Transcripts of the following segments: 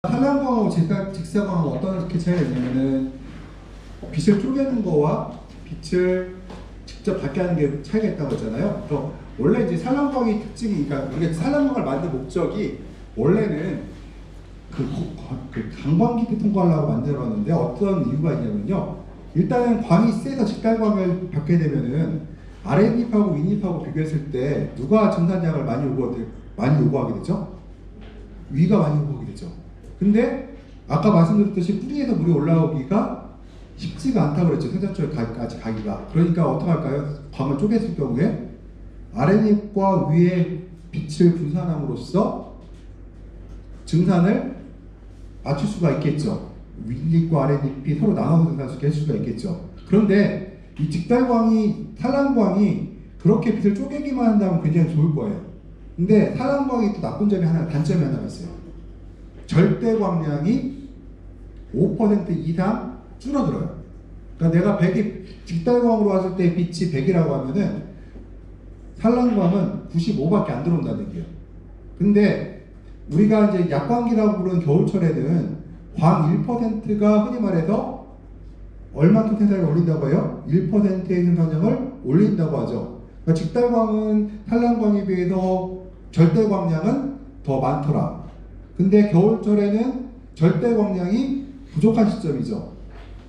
산란광하고 직사광하고 어떤 차이가 있냐면은 빛을 쪼개는 거와 빛을 직접 받게 하는 게 차이가 있다고 했잖아요. 그래서 원래 이제 산란광의 특징이, 그러니까 우리가 산란광을 만든 목적이 원래는 그 강광기피 통과하려고 만들었는데 어떤 이유가 있냐면요. 일단은 광이 세서 직달광을 받게 되면은 아랫잎하고 윗잎하고 비교했을 때 누가 증산량을 많이 요구하게 되죠? 위가 많이 요구하게 되죠. 근데 아까 말씀드렸듯이 뿌리에서 물이 올라오기가 쉽지가 않다고 그랬죠. 생장초까지 가기가. 그러니까 어떻게 할까요? 광을 쪼갰을 경우에 아랫잎과 위에 빛을 분산함으로써 증산을 맞출 수가 있겠죠. 윗잎과 아랫잎이 서로 나눠서 증산시킬 수가 있겠죠. 그런데 이 직달광이, 산란광이 그렇게 빛을 쪼개기만 한다면 굉장히 좋을 거예요. 근데 산란광이 또 나쁜 점이 단점이 하나가 있어요. 절대 광량이 5% 이상 줄어들어요. 그러니까 내가 100이 직달광으로 왔을 때 빛이 100이라고 하면은 산란광은 95밖에 안 들어온다는 얘기예요. 근데 우리가 이제 약광기라고 부르는 겨울철에는 광 1%가 흔히 말해서 얼마큼 생산을 올린다고 해요? 1%의 생산량을 올린다고 하죠. 그러니까 직달광은 산란광에 비해서 절대광량은 더 많더라. 근데 겨울철에는 절대광량이 부족한 시점이죠.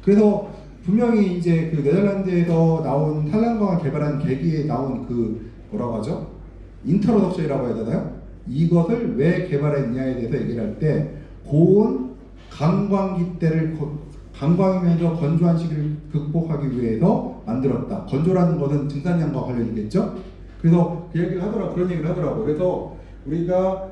그래서 분명히 이제 그 네덜란드에서 나온 산란광을 개발한 계기에 나온 그 뭐라고 하죠? 인트로덕션이라고 해야 되나요? 이것을 왜 개발했냐에 대해서 얘기를 할 때 고온 강광기 때를 강광이면서 건조한 시기를 극복하기 위해서 만들었다. 건조라는 것은 증산량과 관련이겠죠? 그래서 그 얘기를 하더라고, 그런 얘기를 하더라고. 그래서 우리가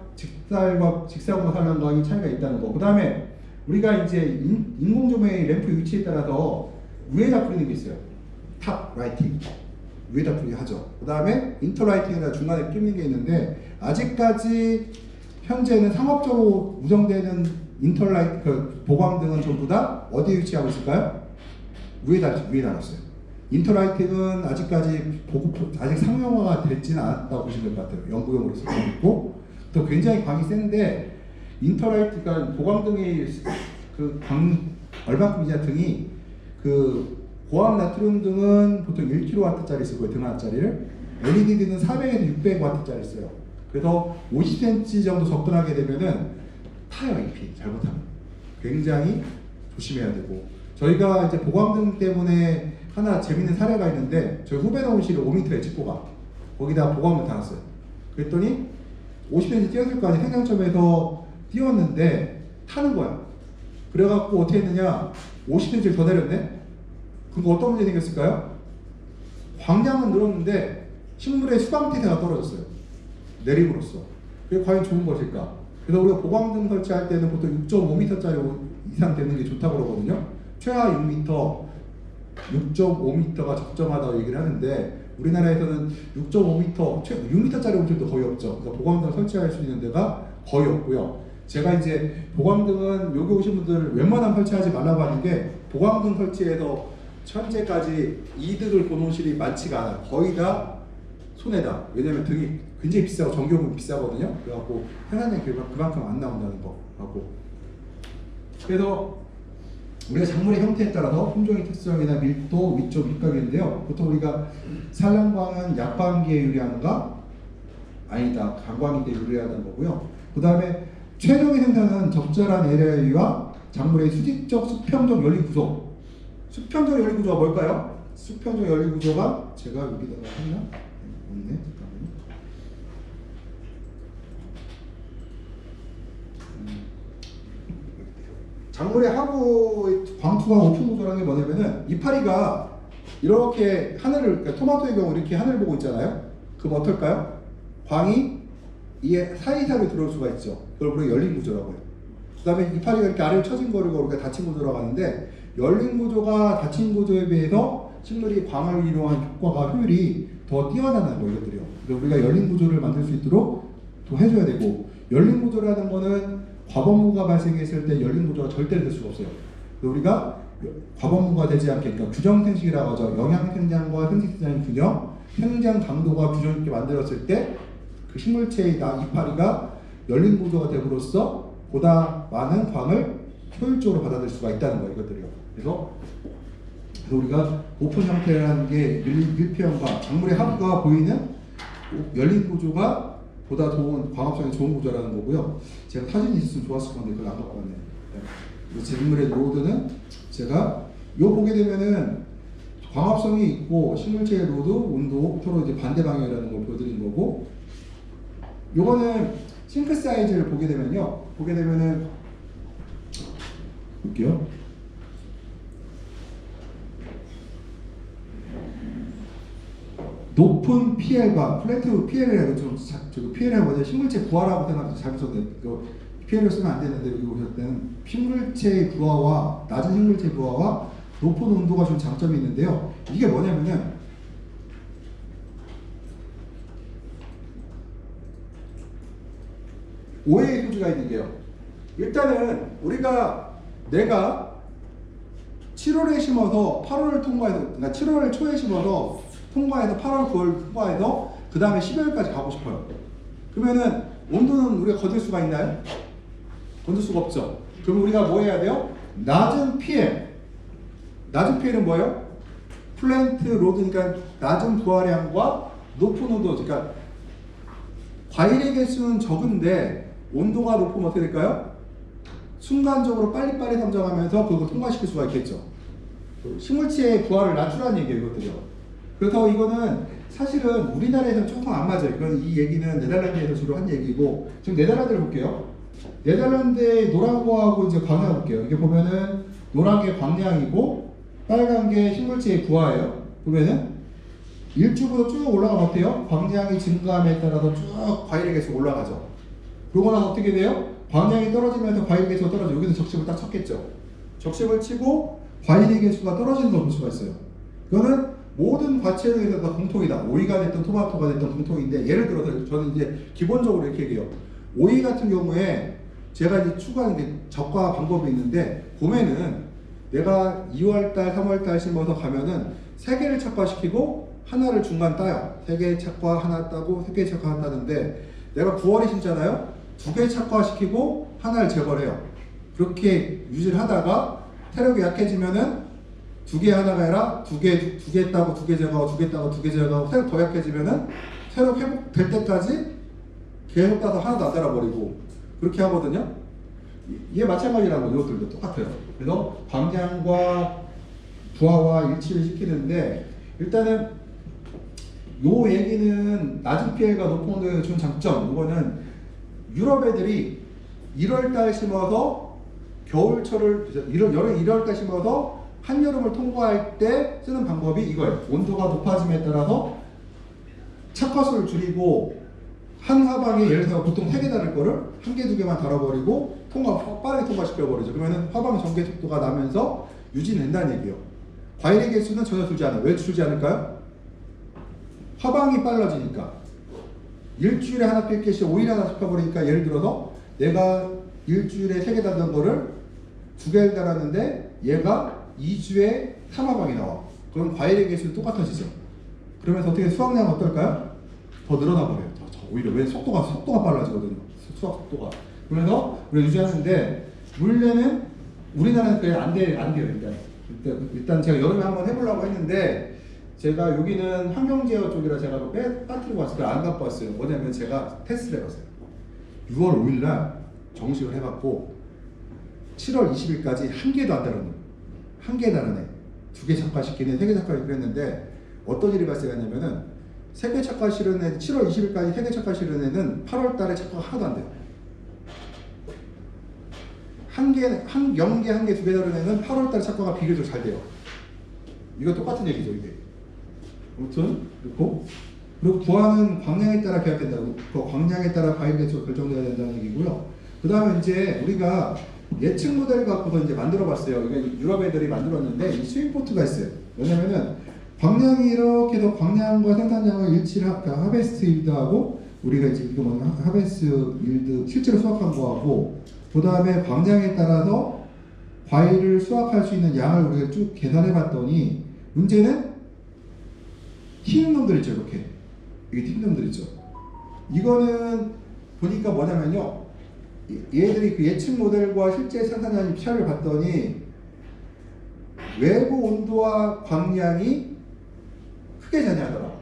직사광과 산란광이 차이가 있다는 거. 그 다음에 우리가 이제 인공조명의 램프 위치에 따라서 위에다 뿌리는 게 있어요. 탑 라이팅. 위에다 뿌리게 하죠. 그 다음에 인터 라이팅이나 중간에 끼는 게 있는데 아직까지 현재는 상업적으로 운영되는 인터라이트, 보광등은 전부 다 어디에 위치하고 있을까요? 위에 달았어요. 인터라이팅은 아직까지 아직 상용화가 되지는 않았다고 보시면 될 것 같아요. 연구용으로 쓰고 있고, 또 굉장히 광이 센데, 인터라이트가 보광등이 얼마큼이냐 등이 고압 나트륨 등은 보통 1kW짜리 쓰고요, 등 하나짜리를. LED 등은 400에서 600W짜리 써요. 그래서 50cm 정도 접근하게 되면은 타요, 잎이 잘못하면. 굉장히 조심해야 되고. 저희가 이제 보광등 때문에 하나 재밌는 사례가 있는데 저희 후배 농실을 5m에 찍고가 거기다 보광등 달았어요. 그랬더니 50cm 띄웠을 거 아니에요. 생장점에서 띄웠는데 타는 거야. 그래갖고 어떻게 했느냐, 50cm를 더 내렸네. 그럼 어떤 문제 생겼을까요? 광량은 늘었는데 식물의 수광태세가 떨어졌어요. 내림으로써. 그게 과연 좋은 것일까? 그래서 우리가 보광등 설치할 때는 보통 6.5m짜리 이상 되는 게 좋다고 그러거든요. 최하 6m, 6.5m가 적정하다고 얘기를 하는데 우리나라에서는 6.5m, 6m짜리 홈들도 거의 없죠. 그러니까 보광등을 설치할 수 있는 데가 거의 없고요. 제가 이제 보광등은 여기 오신 분들 웬만하면 설치하지 말라고 하는 게 보광등 설치해서 현재까지 이득을 보는 실이 많지가 않아요. 거의 다 손해다. 왜냐면 등이 굉장히 비싸고 전기요금이 비싸거든요. 그래갖고 생산량이 그만큼 안 나온다는 거 하고. 그래서 우리가 작물의 형태에 따라서 품종의 특성이나 밀도, 위쪽, 밑각인데요. 보통 우리가 산란광은 약광기에 유리한가? 아니다. 강광기에 유리하다는 거고요. 그 다음에 최종의 생산은 적절한 에어리와 작물의 수직적, 수평적 연리 구조. 수평적 연리 구조가 뭘까요? 수평적 연리 구조가 제가 여기다가 했나? 없네. 잠깐만요. 작물의 하부 광투가 오픈 구조라는 게 뭐냐면은 이파리가 이렇게 하늘을, 그러니까 토마토의 경우 이렇게 하늘을 보고 있잖아요. 그럼 어떨까요? 광이 이 사이사이로 들어올 수가 있죠. 그걸 우리가 열린 구조라고 해요. 그 다음에 이파리가 이렇게 아래로 쳐진 거를 우리가 닫힌 구조라고 하는데, 열린 구조가 닫힌 구조에 비해서 식물이 광을 이용한 효율이 더 뛰어나다는 거, 이것들이요. 그래서 우리가 열린 구조를 만들 수 있도록 또 해줘야 되고, 열린 구조라는 거는 과범무가 발생했을 때 열린 구조가 절대 될 수가 없어요. 우리가 과범무가 되지 않게, 그러니까 규정생식이라고 하죠. 영양생장과 생식생장의 균형, 생장 강도가 균형 있게 만들었을 때 그 식물체의 이파리가 열린 구조가 됨으로써 보다 많은 광을 효율적으로 받아들일 수가 있다는 거예요. 이것들이요. 그래서 우리가 오픈 형태라는 게 밀폐형과 작물의 합과 보이는 열린 구조가 보다 좋은 광합성이 좋은 구조라는 거고요. 제가 사진이 있었으면 좋았을 건데 그걸 안 갖고 왔네요. 네. 작물의 로드는 제가 요 보게 되면은 광합성이 있고 식물체의 로드, 온도 서로 이제 반대 방향이라는 걸 보여드린 거고, 요거는 싱크 사이즈를 보게 되면요. 보게 되면은 볼게요. 높은 PL과 플랜트 PL이라고 PL이라고 하죠. 식물체 부하라고 생각해서 잘못 썼는데 PL을 쓰면 안 되는데 여기 보실 때는 식물체의 부하와 낮은 식물체 부하와 높은 온도가 준 장점이 있는데요. 이게 뭐냐면은 오해의 소지가 있는 게요. 일단은 내가 7월에 심어서 8월을 통과해서, 그러니까 7월 초에 심어서 통과해서 8월, 9월 통과해서 그 다음에 12월까지 가고 싶어요. 그러면은 온도는 우리가 건들 수가 있나요? 건들 수가 없죠. 그럼 우리가 뭐 해야 돼요? 낮은 PL. 낮은 PL은 뭐예요? 플랜트 로드, 그러니까 낮은 부하량과 높은 온도, 그러니까 과일의 개수는 적은데 온도가 높으면 어떻게 될까요? 순간적으로 빨리빨리 성장하면서 그걸 통과시킬 수가 있겠죠. 식물체의 부하를 낮추라는 얘기예요, 이것들이요. 그래서 이거는 사실은 우리나라에서는 조금 안 맞아요. 이 얘기는 네덜란드에서 주로 한 얘기고, 지금 네덜란드를 볼게요. 네덜란드의 노란 거하고 이제 광량 볼게요. 이게 보면은 노란 게 광량이고 빨간 게 식물체의 부하예요. 보면은 일주부터 쭉 올라가면 어때요? 광량이 증가함에 따라서 쭉 과일의 개수가 올라가죠. 그러고 나서 어떻게 돼요? 광량이 떨어지면서 과일 개수가 떨어져요. 여기서 적십을 딱 쳤겠죠. 적십을 치고 과일의 개수가 떨어지는 걸 볼 수가 있어요. 이거는 모든 과채에 대해서 다 공통이다. 오이가 됐든 토마토가 됐든 공통인데, 예를 들어서 저는 이제 기본적으로 이렇게 얘기해요. 오이 같은 경우에 제가 이제 추가하는 게 적과 방법이 있는데, 봄에는 내가 2월달, 3월달 심어서 가면은 3개를 착과시키고 하나를 중간 따요. 3개 착과 하나 따고 3개 착과 하나 따는데, 내가 9월에 심잖아요. 2개 착과시키고 하나를 제거를 해요. 그렇게 유지를 하다가 태력이 약해지면은 2개 하나가 아니라 2개 따고 2개 제거하고 2개 따고 2개 제거하고 태력 더 약해지면은 태력 회복될 때까지 계속 따서 하나도 안 따라버리고 그렇게 하거든요. 이게 마찬가지라는 거죠. 이것들도 똑같아요. 그래서 광량과 부하와 일치를 시키는데, 일단은 요 얘기는 낮은 PL과 높은 온도에 준 장점, 이거는 유럽 애들이 1월달 심어서 겨울철을 1월달 심어서 한여름을 통과할 때 쓰는 방법이 이거예요. 온도가 높아짐에 따라서 착화수를 줄이고 한 화방에 예를 들어 보통 3개 다를 거를 1개, 2개만 달아버리고 빠르게 통과시켜버리죠. 그러면 화방 전개 속도가 나면서 유지된다는 얘기예요. 과일의 개수는 전혀 줄지 않아요. 왜 줄지 않을까요? 화방이 빨라지니까. 일주일에 하나 뺄 것이 5일에 하나 시켜버리니까, 예를 들어서 내가 일주일에 3개 달던 거를 2개를 달았는데 얘가 2주에 3화방이 나와. 그럼 과일의 개수는 똑같아지죠. 그러면서 어떻게 수확량은 어떨까요? 더 늘어나 버려요. 오히려 왜 속도가 빨라지거든요. 수확 속도가. 그래서 우리가 유지하는데, 물레는 우리나라는 그게 안 돼요. 일단 제가 여름에 한번 해보려고 했는데, 제가 여기는 환경제어 쪽이라 제가 빠뜨리고 왔어요. 안 갖고 왔어요. 뭐냐면 제가 테스트를 해봤어요. 6월 5일날 정식을 해봤고 7월 20일까지 한 개도 안 달았네. 한 개 달았네. 2개 착화시키는, 3개 착화시키는 했는데, 어떤 일이 발생했냐면은 3개 착화 실은 애, 7월 20일까지 3개 착화 실은 애는 8월 달에 착화가 하나도 안 돼요. 0개, 2개 다른 애는 8월 달에 착화가 비교적 잘 돼요. 이거 똑같은 얘기죠, 이게. 아무튼, 그리고 부하는 광량에 따라 계약된다고. 그 광량에 따라 과일 개수가 결정돼야 된다는 얘기고요. 그 다음에 이제 우리가 예측 모델 갖고서 이제 만들어 봤어요. 이게 유럽 애들이 만들었는데, 이 스윙포트가 있어요. 왜냐면은, 광량이 이렇게 해서 광량과 생산량을 일치를 하베스트 일드하고, 우리가 이제 이거 뭐냐, 하베스트 일드 실제로 수확한 거하고, 그 다음에 광량에 따라서 과일을 수확할 수 있는 양을 우리가 쭉 계산해 봤더니, 문제는 튀는 놈들 있죠, 이렇게. 이게 튀는 놈들 있죠. 이거는 보니까 뭐냐면요, 얘들이 그 예측 모델과 실제 생산량의 차이를 봤더니 외부 온도와 광량이 크게 전이하더라.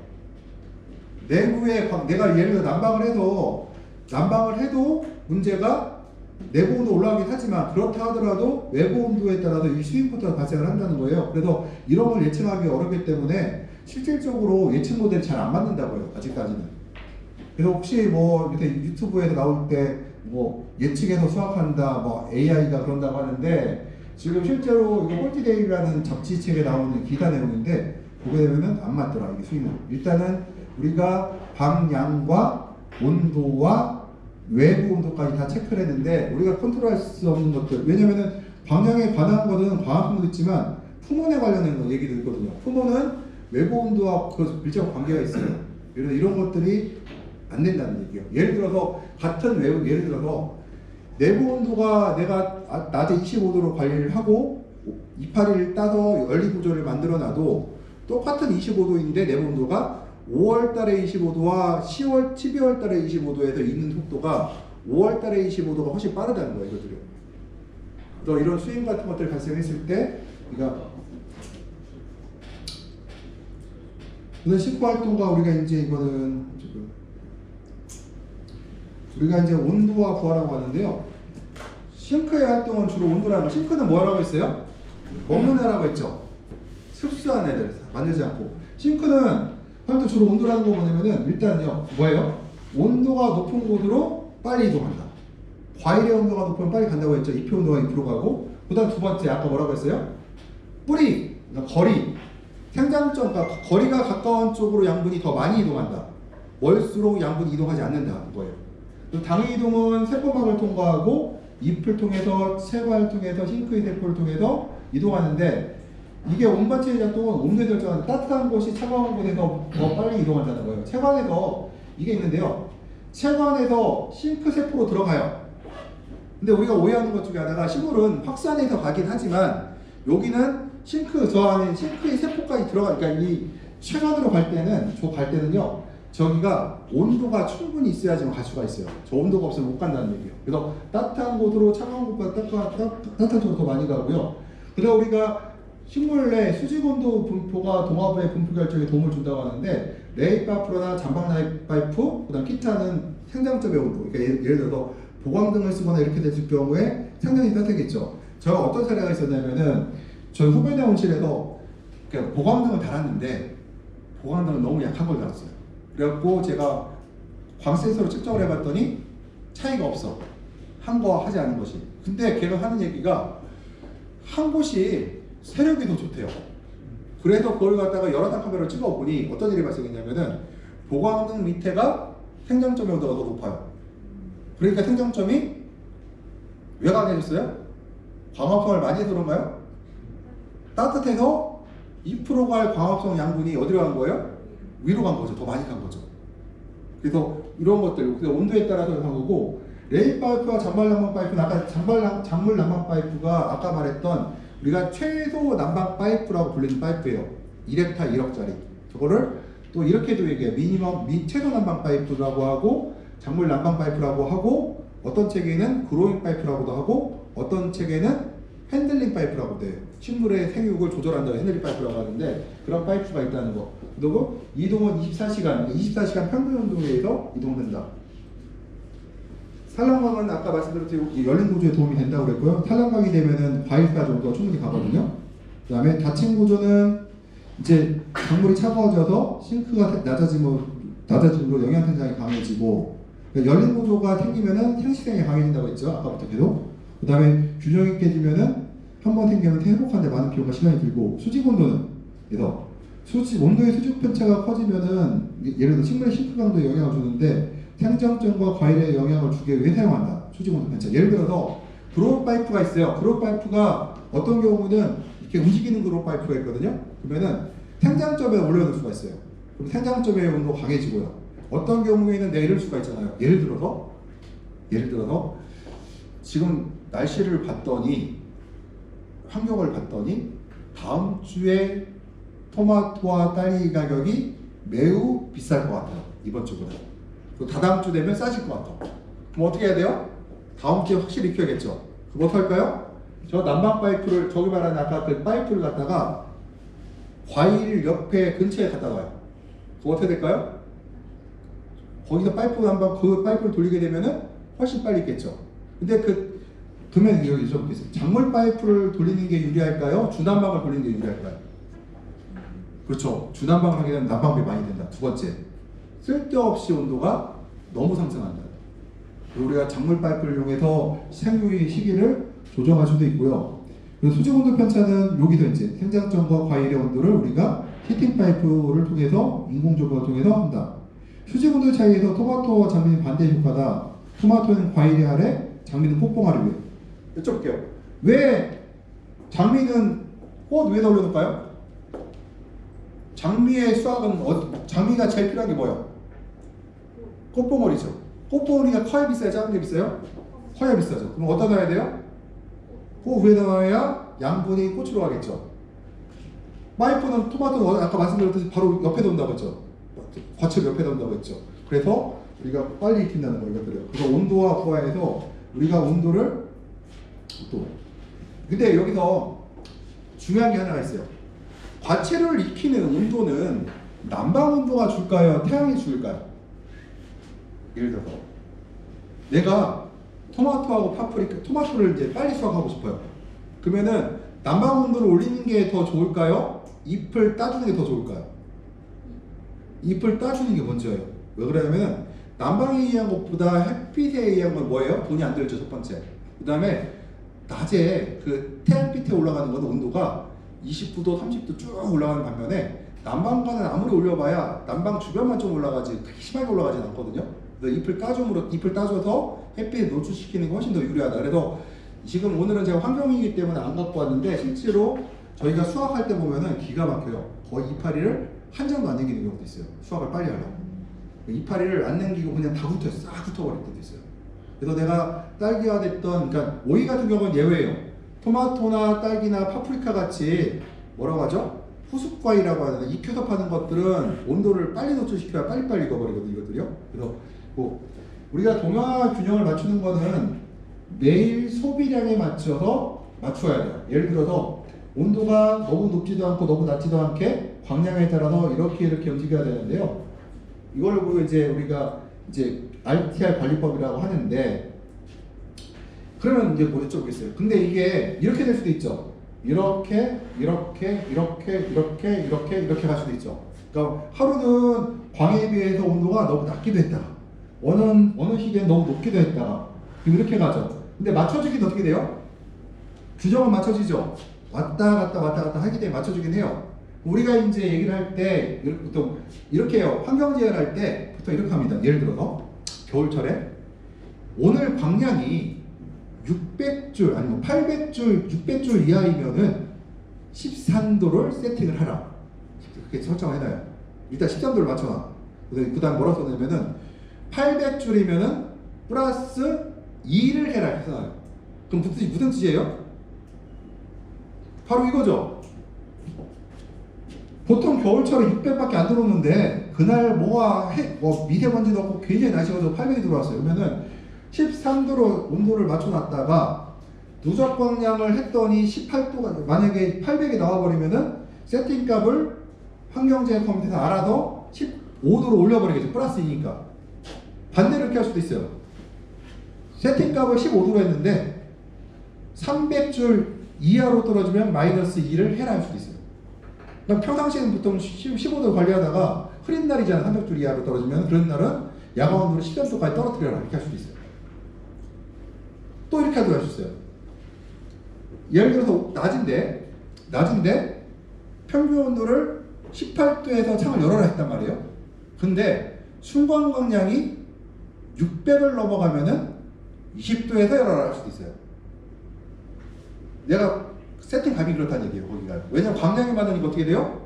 내부의 내가 예를 들어 난방을 해도 문제가 내부 온도 올라가긴 하지만 그렇다 하더라도 외부 온도에 따라서 이 스윙부터가 발생을 한다는 거예요. 그래서 이런 걸 예측하기 어렵기 때문에 실질적으로 예측 모델이 잘 안 맞는다고요. 아직까지는. 그래서 혹시 뭐 밑에 유튜브에서 나올 때 뭐 예측해서 수학한다, 뭐 AI가 그런다고 하는데 지금 실제로 이거 홀티데이라는 잡지책에 나오는 기사 내용인데 보게 되면은 안 맞더라 이게 수익은. 일단은 우리가 방향과 온도와 외부 온도까지 다 체크를 했는데 우리가 컨트롤할 수 없는 것들, 왜냐면은 방향에 관한 것은 과학도 있지만 품온에 관련된 얘기도 있거든요. 품온은 외부 온도와 그 밀접 관계가 있어요. 이런 것들이 안 된다는 얘기예요. 예를 들어서 예를 들어서 내부 온도가 내가 낮에 25도로 관리를 하고 이파리를 따서 열리 구조를 만들어 놔도 똑같은 25도인데 내부 온도가 5월 달에 25도와 12월 달에 25도에서 있는 속도가 5월 달에 25도가 훨씬 빠르다는 거예요, 이것들이. 그래서 이런 스윙 같은 것들이 발생했을 때, 그래서 식구 활동과 우리가 이제 이거는 우리가 이제 온도와 부하라고 하는데요. 싱크의 활동은 주로 온도라고, 싱크는 뭐라고 했어요? 먹는 애라고 했죠. 흡수한 애들 만들지 않고. 싱크는 활동 주로 온도라는 거 뭐냐면은 일단요 뭐예요? 온도가 높은 곳으로 빨리 이동한다. 과일의 온도가 높으면 빨리 간다고 했죠. 잎의 온도가 2% 가고. 그다음 두 번째 아까 뭐라고 했어요? 뿌리, 그러니까 거리, 생장점, 그러니까 거리가 가까운 쪽으로 양분이 더 많이 이동한다. 멀수록 양분이 이동하지 않는다 거예요. 당의 이동은 세포막을 통과하고 잎을 통해서 세과를 통해서 싱크의 세포를 통해서 이동하는데 이게 온반체의 작동은 온도에 결정하는 따뜻한 곳이 차가운 곳에서 더 빨리 이동한다는 거예요. 체관에서 이게 있는데요. 체관에서 싱크 세포로 들어가요. 근데 우리가 오해하는 것 중에 하나가 식물은 확산해서 가긴 하지만 여기는 저 안에 싱크의 세포까지 들어가니까 이 체관으로 갈 때는요. 저기가 온도가 충분히 있어야지만 갈 수가 있어요. 저 온도가 없으면 못 간다는 얘기예요. 그래서 따뜻한 곳으로 차가운 곳보다 따뜻한 쪽으로 더 많이 가고요. 그래서 우리가 식물 내 수직 온도 분포가 동화부의 분포 결정에 도움을 준다고 하는데 레이 파이프나 잔방 레이 파이프, 그다음 기타는 생장점의 온도. 그러니까 예를 들어서 보광등을 쓰거나 이렇게 됐을 경우에 생장이 따뜻하겠죠. 제가 어떤 사례가 있었냐면은 저희 후배네 온실에서 보광등을 달았는데 보광등은 너무 약한 걸 달았어요. 그래갖고 제가 광센서로 측정을 해봤더니 차이가 없어. 한 거와 하지 않은 것이. 근데 걔가 하는 얘기가 한 곳이 세력이 더 좋대요. 그래서 그걸 갖다가 여러 단 카메라로 찍어보니 어떤 일이 발생했냐면은 보광등 밑에가 생장점의 온도가 더 높아요. 그러니까 생장점이 왜 강해졌어요? 광합성을 많이 해서 그런가요? 따뜻해서 2% 갈 광합성 양분이 어디로 간 거예요? 위로 간 거죠. 더 많이 간 거죠. 그래서 이런 것들, 온도에 따라서 간 거고, 레이 파이프와 잔물 난방 파이프는 아까 잔물 난방 파이프가 아까 말했던 우리가 최소 난방 파이프라고 불리는 파이프예요. 1헥타 1억짜리. 저거를 또 이렇게도 얘기해요. 최소 난방 파이프라고 하고, 잔물 난방 파이프라고 하고, 어떤 책에는 그로잉 파이프라고도 하고, 어떤 책에는 핸들링 파이프라고 돼요. 식물의 생육을 조절한다고 핸들링 파이프라고 하는데 그런 파이프가 있다는 거. 그리고 이동은 24시간 평균 온도에 의해서 이동된다. 산란광은 아까 말씀드렸듯이 열린 구조에 도움이 된다고 그랬고요. 산란광이 되면은 과일까지 온도가 충분히 가거든요. 그 다음에 닫힌 구조는 이제 작물이 차가워져서 싱크가 낮아짐으로 영양 생산이 강해지고, 그러니까 열린 구조가 생기면은 생식생이 강해진다고 했죠. 아까부터 계속. 그 다음에 균형이 깨지면은 한 번 생기면 회복하는데 많은 비용과 시간이 들고, 수직 온도는 그래서 온도의 수직 편차가 커지면은 예를 들어 식물의 싱크 강도에 영향을 주는데 생장점과 과일에 영향을 주기 위해 사용한다. 수직 온도 편차. 예를 들어서 그로우 파이프가 있어요. 그로우 파이프가 어떤 경우는 이렇게 움직이는 그로우 파이프가 있거든요. 그러면은 생장점에 올려놓을 수가 있어요. 그럼 생장점의 온도가 강해지고요. 어떤 경우에는 내릴 수가 있잖아요. 예를 들어서 지금 날씨를 봤더니 환경을 봤더니 다음 주에 토마토와 딸기 가격이 매우 비쌀 것 같아요. 이번 주보다. 또 다다음 주 되면 싸질 것 같아요. 그럼 어떻게 해야 돼요? 다음 주에 확실히 익혀야겠죠. 그럼 어떡할까요? 저 난방 파이프를, 저기 말하는 아까 그 파이프를 갖다가 과일 옆에 근처에 갖다 놔요. 그럼 어떻게 될까요? 거기서 파이프 한번 그 파이프를 돌리게 되면은 훨씬 빨리 익겠죠. 근데 그러면 여기 여쭤보겠습니다. 작물 파이프를 돌리는 게 유리할까요? 주난방을 돌리는 게 유리할까요? 그렇죠. 주난방을 하게 되면 난방비 많이 든다. 두 번째, 쓸데없이 온도가 너무 상승한다. 우리가 작물 파이프를 이용해서 생육의 시기를 조정할 수도 있고요. 그리고 수직 온도 편차는 여기서 이제 생장점과 과일의 온도를 우리가 히팅 파이프를 통해서 인공조명을 통해서 한다. 수직 온도 차이에서 토마토와 장미는 반대 효과다. 토마토는 과일이 아래, 장미는 꽃봉아리 위에. 여쭤볼게요. 왜 장미는 꽃 위에다 올려놓을까요? 장미의 수확은 장미가 제일 필요한 게 뭐예요? 꽃봉오리죠. 꽃봉오리가 커야 비싸요? 작은 게 비싸요? 커야 비싸죠. 그럼 어디다 놔야 돼요? 꽃 위에다 놔야 양분이 꽃으로 가겠죠. 파이프는 토마토는 아까 말씀드렸듯이 바로 옆에 돈다고 했죠. 과첩 옆에 돈다고 했죠. 그래서 우리가 빨리 익힌다는 걸 이것들이요. 그래서 온도와 부하에서 우리가 온도를 또 근데 여기서 중요한 게 하나가 있어요. 과채를 익히는 온도는 난방 온도가 줄까요? 태양이 줄까요? 예를 들어서 내가 토마토하고 파프리카, 토마토를 이제 빨리 수확하고 싶어요. 그러면은 난방 온도를 올리는 게 더 좋을까요? 잎을 따주는 게 더 좋을까요? 잎을 따주는 게 먼저예요. 왜 그러냐면 난방에 의한 것보다 햇빛에 의한 건 뭐예요? 돈이 안 들죠, 첫 번째. 그 다음에 낮에 그 태양빛에 올라가는 건 온도가 29도, 30도 쭉 올라가는 반면에 난방관은 아무리 올려봐야 난방 주변만 좀 올라가지 그렇게 심하게 올라가진 않거든요. 그래서 잎을 따줘서 햇빛에 노출시키는 게 훨씬 더 유리하다. 그래서 지금 오늘은 제가 환경이기 때문에 안 갖고 왔는데 실제로 저희가 수확할 때 보면은 기가 막혀요. 거의 이파리를 한 장도 안 남기는 경우도 있어요. 수확을 빨리 하려고. 이파리를 안 남기고 그냥 다 훑어요. 싹 훑어버릴 때도 있어요. 그래서 내가 딸기화 됐던, 그러니까 오이 같은 경우는 예외예요. 토마토나 딸기나 파프리카 같이 뭐라고 하죠? 후숙과일이라고 하는데 익혀서 파는 것들은 온도를 빨리 노출시켜야 빨리빨리 익어버리거든요, 이것들이요. 그래서 뭐 우리가 동화 균형을 맞추는 거는 매일 소비량에 맞춰서 맞춰야 돼요. 예를 들어서 온도가 너무 높지도 않고 너무 낮지도 않게 광량에 따라서 이렇게 움직여야 되는데요. 이걸 보고 이제 우리가 이제 RTR 관리법이라고 하는데, 그러면 이제 뭐 여쭤보겠어요. 근데 이게 이렇게 될 수도 있죠. 이렇게 갈 수도 있죠. 그러니까 하루는 광해에 비해서 온도가 너무 낮기도 했다가 어느 시기엔 너무 높기도 했다가 이렇게 가죠. 근데 맞춰주기는 어떻게 돼요? 규정은 맞춰지죠. 왔다 갔다 하기 때문에 맞춰주긴 해요. 우리가 이제 얘기를 할 때 보통 이렇게 해요. 환경제한을 할 때 보통 이렇게 합니다. 예를 들어서 겨울철에 오늘 광량이 600줄 아니면 800줄, 600줄 이하이면은 13도를 세팅을 하라. 그렇게 설정을 해놔요. 일단 13도를 맞춰놔. 그 다음 뭐라고 써냐면은 800줄이면은 플러스 2를 해라 해서요. 그럼 무슨 뜻이에요? 바로 이거죠. 보통 겨울철에 600밖에 안 들어오는데 그날 뭐 미세먼지 넣고 굉장히 날씨가 좋고 800이 들어왔어요. 그러면은 13도로 온도를 맞춰놨다가 누적 광량을 했더니 18도가 만약에 800이 나와버리면은 세팅값을 환경제한 컴퓨터에서 알아서 15도로 올려버리겠죠. 플러스 2니까. 반대로 이렇게 할 수도 있어요. 세팅값을 15도로 했는데 300줄 이하로 떨어지면 마이너스 2를 해라 할 수도 있어요. 그러니까 평상시에는 보통 15도 관리하다가 흐린 날이잖아. 300줄 이하로 떨어지면 그런 날은 야간 온도를 13도까지 떨어뜨려라 이렇게 할 수도 있어요. 또 이렇게 하도 할 수 있어요. 예를 들어서 낮인데 평균 온도를 18도에서 창을 열어라 했단 말이에요. 근데 순간 광량이 600을 넘어가면은 20도에서 열어라 할 수도 있어요. 내가 세팅 값이 그렇다는 얘기예요. 거기가. 왜냐면 광량이 많으니까 어떻게 돼요?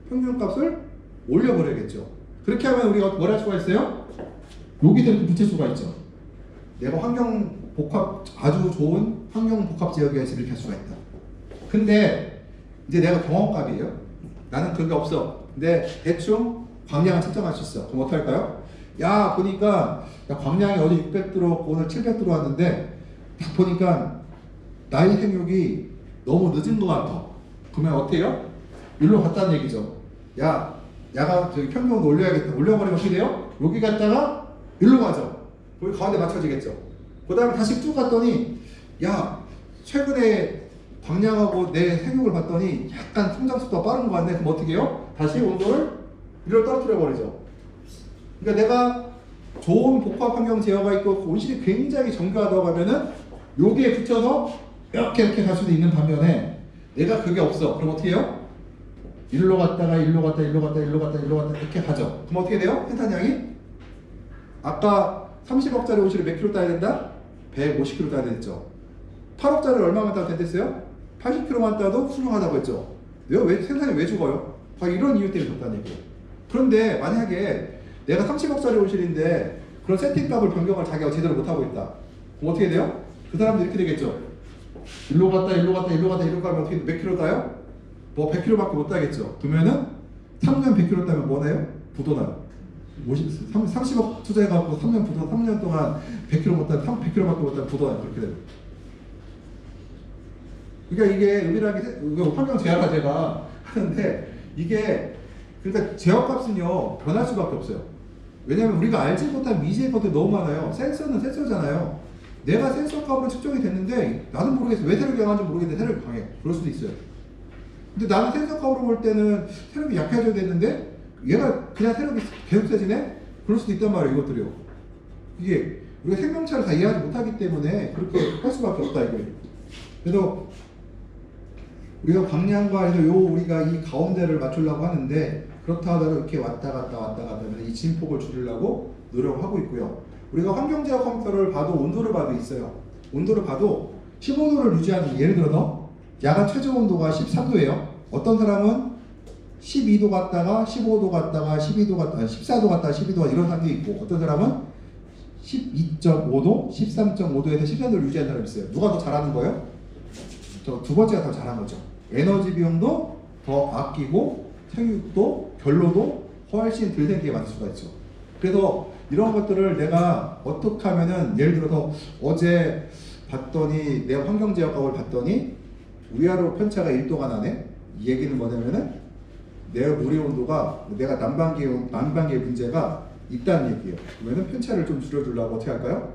평균 값을 올려버려야겠죠. 그렇게 하면 우리가 뭘 할 수가 있어요? 여기다 이렇게 붙일 수가 있죠. 내가 아주 좋은 환경 복합 지역에서 이렇게 할 수가 있다. 근데 이제 내가 경험값이에요. 나는 그게 없어. 근데 대충 광량을 측정할 수 있어. 그럼 어떻게 할까요? 야 보니까 야, 광량이 어제 600 들어왔고 오늘 700 들어왔는데 딱 보니까 나의 생육이 너무 늦은 것 같아. 그러면 어때요? 일로 갔다는 얘기죠. 야가 저기 평균을 올려야겠다. 올려버리면 어떻게 돼요? 여기 갔다가 일로 가죠. 거기 가운데 맞춰지겠죠. 그 다음에 다시 쭉 갔더니 야 최근에 광량하고 내 생육을 봤더니 약간 성장 속도가 빠른 것 같네. 그럼 어떻게 해요? 다시 온도를 위로 떨어뜨려 버리죠. 그러니까 내가 좋은 복합 환경 제어가 있고 온실이 굉장히 정교하다고 하면은 여기에 붙여서 이렇게 갈 수도 있는 반면에 내가 그게 없어. 그럼 어떻게 해요? 일로 갔다가 일로 갔다 일로 갔다 일로 갔다 일로 갔다 이렇게 가죠. 그럼 어떻게 돼요? 생산량이? 아까 30억짜리 온실을 몇 킬로 따야 된다? 150kg 따야 됐죠. 8억짜리를 얼마만 따도 됐어요? 80kg만 따도 훌륭하다고 했죠. 왜 생산이 왜 죽어요? 다 이런 이유 때문에 적다는 얘기예요. 그런데 만약에 내가 30억짜리 온실인데 그런 세팅값을 변경을 자기가 제대로 못하고 있다. 그럼 어떻게 돼요? 그 사람도 이렇게 되겠죠. 일로 갔다 일로 갔다 일로 갔다 일로 가면 어떻게 몇 킬로 따요? 뭐 100kg밖에 못 따겠죠. 그러면은 3년 100kg 따면 뭐나요? 부도나요. 30억 투자해갖고 3년 부도 3년 동안 100kg 못 따면 100kg밖에 못 따면 부도나요. 그렇게 돼요. 그러니까 이게 은밀하게 환경 제어가 하는데 이게 그러니까 제어값은요 변할 수밖에 없어요. 왜냐하면 우리가 알지 못한 미지의 것들이 너무 많아요. 센서는 센서잖아요. 내가 센서 값으로 측정이 됐는데 나는 모르겠어. 왜 세력이 강한지 모르겠는데 세력이 강해. 그럴 수도 있어요. 근데 나는 센서 값으로 볼 때는 세력이 약해져야 되는데 얘가 그냥 세력이 계속 세지네? 그럴 수도 있단 말이에요. 이것들이요. 이게 우리가 생명차를 다 이해하지 못하기 때문에 그렇게 할 수밖에 없다 이거예요. 그래서 우리가 광량과 해서 우리가 이 가운데를 맞추려고 하는데 그렇다 하더라도 이렇게 왔다 갔다 하면 이 진폭을 줄이려고 노력하고 있고요. 우리가 환경제어 컴퓨터를 봐도 온도를 봐도 있어요. 온도를 봐도 15도를 유지하는 예를 들어서 야간 최저 온도가 13도예요. 어떤 사람은 12도 갔다가 15도 갔다가 12도 갔다가 14도 갔다가 12도 이런 사람도 있고 어떤 사람은 12.5도, 13.5도에서 14도를 유지하는 사람이 있어요. 누가 더 잘하는 거예요? 저 두 번째가 더 잘한 거죠. 에너지 비용도 더 아끼고 생육도 결로도 훨씬 덜 생기게 만들 수가 있죠. 그래서 이런 것들을 내가 어떻게 하면은 예를 들어서 어제 봤더니 내 환경제어값을 봤더니 위아래로 편차가 1도가 나네. 이 얘기는 뭐냐면은 내 물의 온도가 내가 난방기의 문제가 있다는 얘기예요. 그러면은 편차를 좀 줄여주려고 어떻게 할까요?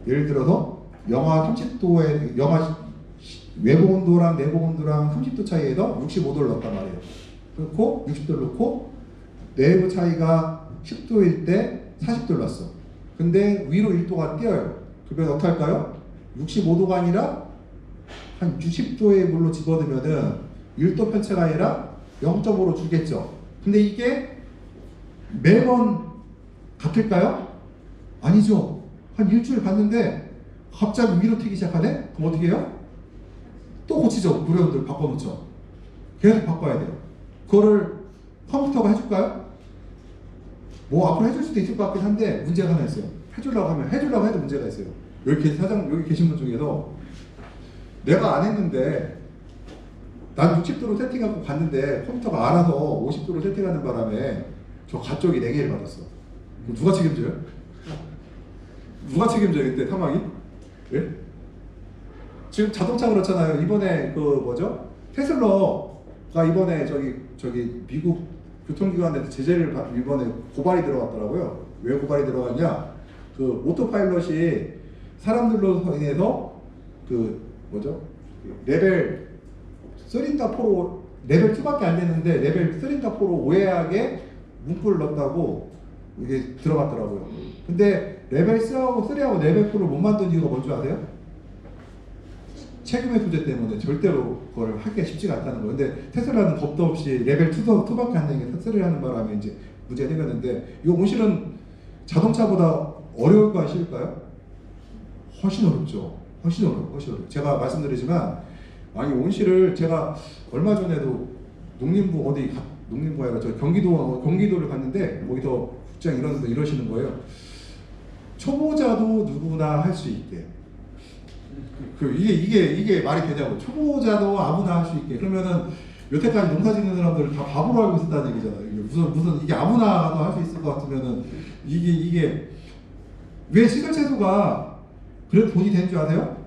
예를 들어서 영하 30도에 외부 온도랑 내부 온도랑 30도 차이에서 65도를 넣었단 말이에요. 그렇고 60도를 넣고 내부 차이가 10도일 때 40도를 넣었어. 근데 위로 1도가 뛰어요. 그러면 어떻게 할까요? 65도가 아니라 한 60도의 물로 집어넣으면은 1도 편차가 아니라 0.5로 주겠죠. 근데 이게 매번 같을까요? 아니죠. 한 일주일 봤는데 갑자기 위로 튀기 시작하네? 그럼 어떻게 해요? 또 고치죠. 물의 온도를 바꿔놓죠. 계속 바꿔야 돼요. 그거를 컴퓨터가 해줄까요? 뭐 앞으로 해줄 수도 있을 것 같긴 한데 문제가 하나 있어요. 해주려고 해도 문제가 있어요. 여기 계신 분 중에서 내가 안 했는데 난 60도로 세팅하고 갔는데 컴퓨터가 알아서 50도로 세팅하는 바람에 저 가쪽이 4개를 받았어. 그럼 누가 책임져요? 누가 책임져요 그때 사망이? 예? 지금 자동차 그렇잖아요. 이번에 그 뭐죠? 테슬라가 이번에 저기 미국 교통기관한테 제재를 이번에 고발이 들어갔더라고요. 왜 고발이 들어갔냐? 그 오토파일럿이 사람들로 인해서 그 뭐죠? 레벨 3인가 4로 레벨 2밖에 안 됐는데 레벨 3인가 4로 오해하게 문구를 넣었다고 이게 들어갔더라고요. 근데 레벨 3하고 레벨 4를 못 만든 이유가 뭔지 아세요? 책임의 부재 때문에 절대로 그걸 하기가 쉽지가 않다는 거예요. 근데 테슬라는 겁도 없이 레벨 2밖에 안 되는 게 테슬라를 하는 바람에 이제 문제가 생겼는데 이거 온실은 자동차보다 어려울까요? 쉬울까요? 훨씬 어렵죠. 훨씬 어려워요. 제가 말씀드리지만 아니 온실을 제가 얼마 전에도 농림부가 아니라 저 경기도를 갔는데 거기서 국장 이러시는 거예요. 초보자도 누구나 할 수 있게. 이게 말이 되냐고. 초보자도 아무나 할 수 있게. 그러면은 여태까지 농사 짓는 사람들을 다 바보로 알고 있었다는 얘기잖아요. 무슨 이게 아무나도 할 수 있을 것 같으면은 이게 왜 식을채소가 그래도 돈이 되는 줄 아세요?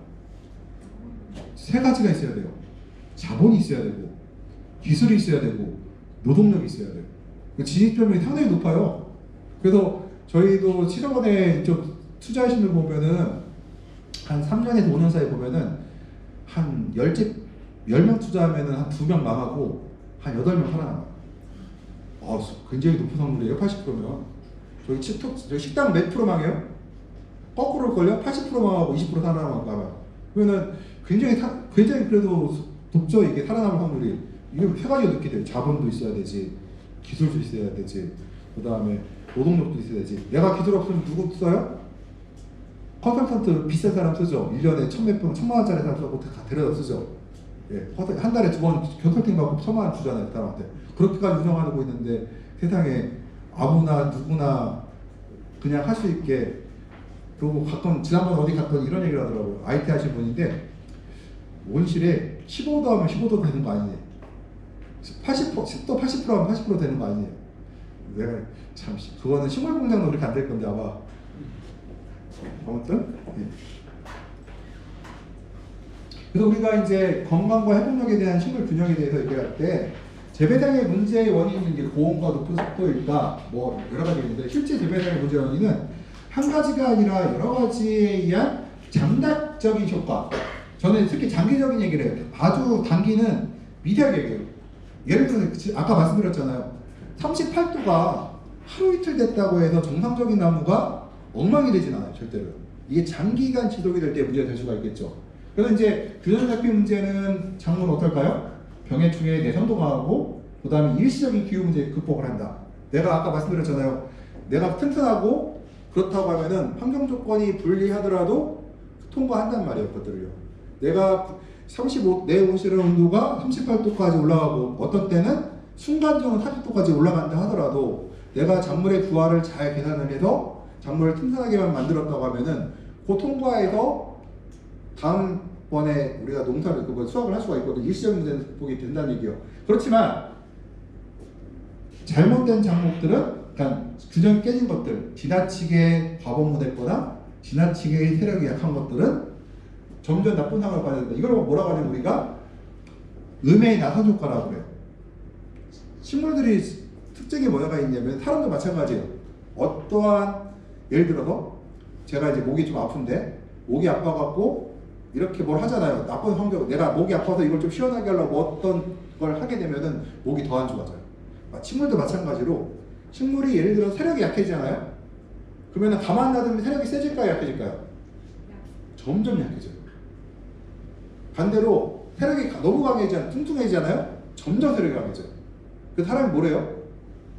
세 가지가 있어야 돼요. 자본이 있어야 되고, 기술이 있어야 되고, 노동력이 있어야 돼요. 진입점이 상당히 높아요. 그래서 저희도 실업원에 좀 투자하신 분 보면은 한 3년에서 5년 사이 보면은 한 10명 투자하면은 한 2명 망하고 한 8명 살아남아요. 굉장히 높은 확률이에요. 80%면. 저희 식당 몇 프로 망해요? 거꾸로 걸려? 80% 망하고 20% 살아남아요. 그러면은 굉장히 그래도 높죠. 이게 살아남을 확률이. 이게 세 가지가 넣게 돼요. 자본도 있어야 되지, 기술도 있어야 되지, 그 다음에 노동력도 있어야 되지. 내가 기술 없으면 누구 써요? 컨설턴트 비싼 사람 쓰죠. 1년에 천만 원짜리 사람 쓰고 다 데려다 쓰죠. 예, 한 달에 2번 컨설팅 받고 1,000만 원 주잖아요, 그 사람한테. 그렇게까지 운영하고 있는데 세상에 아무나 누구나 그냥 할 수 있게. 그리고 가끔 지난번에 어디 갔더니 이런 얘기를 하더라고요. IT 하신 분인데 온실에 15도 하면 15도 되는 거 아니에요? 10도 80% 하면 80% 되는 거 아니에요? 내가 참 그거는 식물 공장도 그렇게 안 될 건데 아마. 아무튼 네. 그래서 우리가 이제 건강과 회복력에 대한 식물 균형에 대해서 얘기할 때 재배량의 문제의 원인은 이제 고온과 높은 습도일까 뭐 여러 가지 있는데 실제 재배량의 문제의 원인은 한 가지가 아니라 여러 가지에 의한 장단적인 효과. 저는 특히 장기적인 얘기를 해요. 아주 단기는 미세하게 얘기해요. 예를 들어서 아까 말씀드렸잖아요. 38도가 하루 이틀 됐다고 해서 정상적인 나무가 엉망이 되진 않아요. 절대로. 이게 장기간 지속이 될 때 문제가 될 수가 있겠죠. 그래서 이제 균형 잡힌 문제는 작물은 어떨까요? 병해충의 내성도 강하고 그 다음에 일시적인 기후 문제 극복을 한다. 내가 아까 말씀드렸잖아요. 내가 튼튼하고 그렇다고 하면은 환경 조건이 불리하더라도 통과한단 말이에요. 그것들을요. 내가 내 온실의 온도가 38도까지 올라가고 어떤 때는 순간적으로 40도까지 올라간다 하더라도 내가 작물의 부하를 잘 계산을 해서 작물을 튼튼하게만 만들었다고 하면은 그 통과해서 다음번에 우리가 농사를 수확을 할 수가 있거든요. 일시적인 문제는 극복이 된다는 얘기예요. 그렇지만 잘못된 작물들은 그러니까 균형이 깨진 것들, 지나치게 과범무됐거나 지나치게 세력이 약한 것들은 점점 나쁜 상황을 봐야 된다. 이걸 뭐라고 하냐면 우리가 음해의 나선 효과라고 해요. 식물들이 특징이 뭐가 있냐면 사람도 마찬가지예요. 어떠한 예를 들어서 제가 이제 목이 좀 아픈데 목이 아파갖고 이렇게 뭘 하잖아요. 나쁜 환경, 내가 목이 아파서 이걸 좀 시원하게 하려고 어떤 걸 하게 되면은 목이 더 안 좋아져요. 식물도 마찬가지로 식물이 예를 들어 세력이 약해지잖아요. 그러면 가만 놔두면 세력이 세질까요? 약해질까요? 점점 약해져요. 반대로 세력이 너무 뚱뚱해지잖아요. 점점 세력이 강해져요. 그 사람이 뭐래요?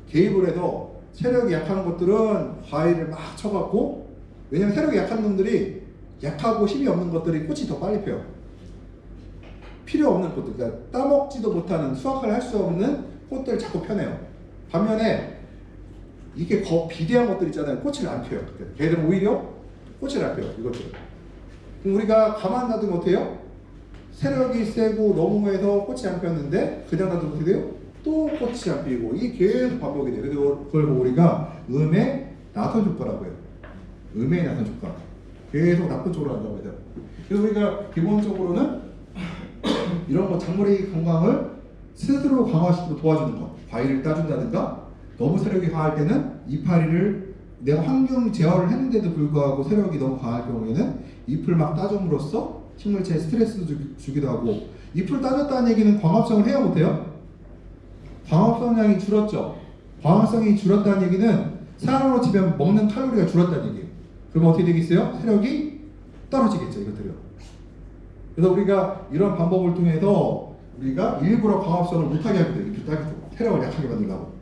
개입을 해서 세력이 약한 것들은 과일을 막 쳐갖고, 왜냐면 세력이 약한 놈들이 약하고 힘이 없는 것들이 꽃이 더 빨리 펴요. 필요 없는 꽃들, 그러니까 따먹지도 못하는 수확을 할 수 없는 꽃들을 자꾸 펴내요. 반면에 이게 비대한 것들 있잖아요. 꽃을 안 펴요. 걔들은 오히려 꽃을 안 펴요. 이것들은. 그럼 우리가 가만 놔두면 어때요? 세력이 세고 너무해서 꽃이 안 폈는데 그냥 놔두면 어떻게 돼요? 또 꽃이 안 피고 이게 계속 반복이 돼요. 그래서 그걸 우리가 음의 나선 효과라고 해요. 음의 나선 효과. 계속 나쁜 쪽으로 간다고 해요. 그래서 우리가 기본적으로는 이런 거 작물의 건강을 스스로 강화시키고 도와주는 거. 과일을 따준다든가 너무 세력이 강할 때는 이파리를 내가 환경 제어를 했는데도 불구하고 세력이 너무 강할 경우에는 잎을 막 따줌으로써 식물체에 스트레스도 주기도 하고. 잎을 따졌다는 얘기는 광합성을 해야 못해요? 광합성량이 줄었죠. 광합성이 줄었다는 얘기는 사람으로 치면 먹는 칼로리가 줄었다는 얘기예요. 그럼 어떻게 되겠어요? 세력이 떨어지겠죠. 이것들이요. 그래서 우리가 이런 방법을 통해서 우리가 일부러 광합성을 못하게 하게 돼요. 잎을 따게 되고 세력을 약하게 만들려고.